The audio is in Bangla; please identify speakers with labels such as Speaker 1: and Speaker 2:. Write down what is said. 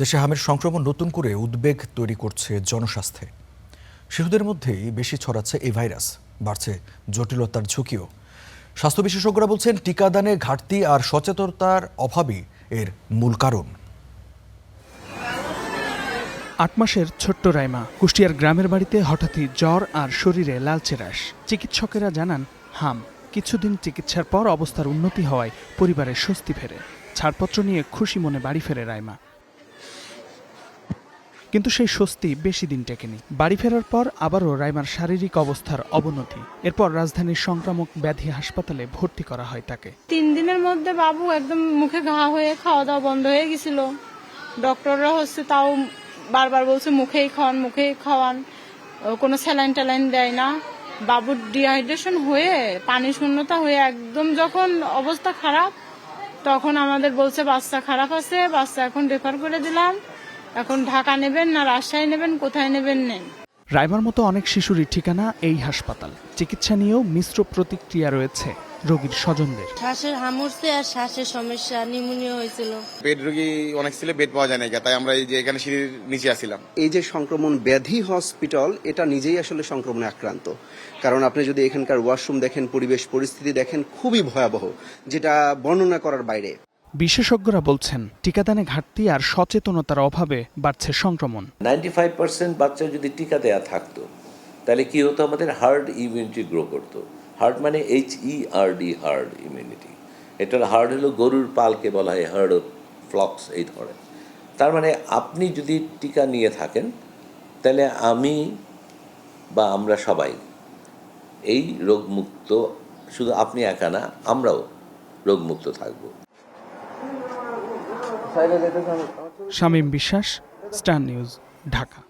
Speaker 1: দেশে হামের সংক্রমণ নতুন করে উদ্বেগ তৈরি করছে জনস্বাস্থ্যে। শিশুদের মধ্যেই বেশি ছড়াচ্ছে এই ভাইরাস, বাড়ছে জটিলতার ঝুঁকিও। স্বাস্থ্য বিশেষজ্ঞরা বলছেন টিকাদানে ঘাটতি আর সচেতনতার অভাবই এর মূল কারণ।
Speaker 2: ৮ মাসের ছোট্ট রাইমা কুষ্টিয়ার গ্রামের বাড়িতে হঠাৎই জ্বর আর শরীরে লালচে রাশ। চিকিৎসকেরা জানান হাম। কিছুদিন চিকিৎসার পর অবস্থার উন্নতি হওয়ায় পরিবারের স্বস্তি ফেরে। ছাড়পত্র নিয়ে খুশি মনে বাড়ি ফেরে রাইমা। কিন্তু সেই স্বস্তি বেশি দিন টেকেনি। বাড়ি ফেরার পর আবারও রাইমার শারীরিক অবস্থার অবনতি। এরপর রাজধানীর সংক্রামক ব্যাধি হাসপাতালে ভর্তি করা হয় তাকে।
Speaker 3: ৩ দিনের মধ্যে বাবু একদম মুখে ঘা হয়ে খাওয়া দাওয়া বন্ধ হয়ে গেছিল। ডক্টররা তাও বারবার বলছে মুখেই খাওয়ান, কোনো স্যালাইন ট্যালাইন দেয় না। বাবুর ডিহাইড্রেশন হয়ে পানি শূন্যতা হয়ে একদম যখন অবস্থা খারাপ, তখন আমাদের বলছে বাচ্চা খারাপ আছে, বাচ্চা এখন রেফার করে দিলাম। এখন ঢাকা নেবেন না রাজশাহী নেবেন, কোথায় নেবেন নেন।
Speaker 2: রাইমার মতো অনেক শিশুরই ঠিকানা এই হাসপাতাল। চিকিৎসা নিয়েও মিশ্র প্রতিক্রিয়া রয়েছে রোগীর স্বজনদের।
Speaker 4: শ্বাসের হামুরছে আর শ্বাসের সমস্যা, নিউমোনিয়া হয়েছিল।
Speaker 5: বেড রোগী অনেক ছিল, বেড পাওয়া যায় না, তাই আমরা এই যে এখানে সিঁড়ির নিচে আসছিলাম।
Speaker 6: এই যে সংক্রমণ ব্যাধি হসপিটাল, এটা নিজেই আসলে সংক্রমণে আক্রান্ত। কারণ আপনি যদি এখানকার ওয়াশরুম দেখেন, পরিবেশ পরিস্থিতি দেখেন, খুবই ভয়াবহ, যেটা বর্ণনা করার বাইরে।
Speaker 2: বিশেষজ্ঞরা বলছেন টিকাদানে ঘাটতি আর সচেতনতার অভাবে বাড়ছে সংক্রমণ।
Speaker 7: 95% বাচ্চা যদি টিকা দেয়া থাকতো, তাহলে কি হতো, আমাদের হার্ড ইমিউনিটি গ্রো করতো। হার্ড মানে HERD, হার্ড ইমিউনিটি। এটার হার্ড হলো গরুর পালকে বলা হয় হার্ড অফ ফ্লক্স, এই ধরনের। তার মানে আপনি যদি টিকা নিয়ে থাকেন, তাহলে আমি বা আমরা সবাই এই রোগমুক্ত, শুধু আপনি একা না, আমরাও রোগমুক্ত থাকবো।
Speaker 2: শামীম বিশ্বাস, স্টার নিউজ, ঢাকা।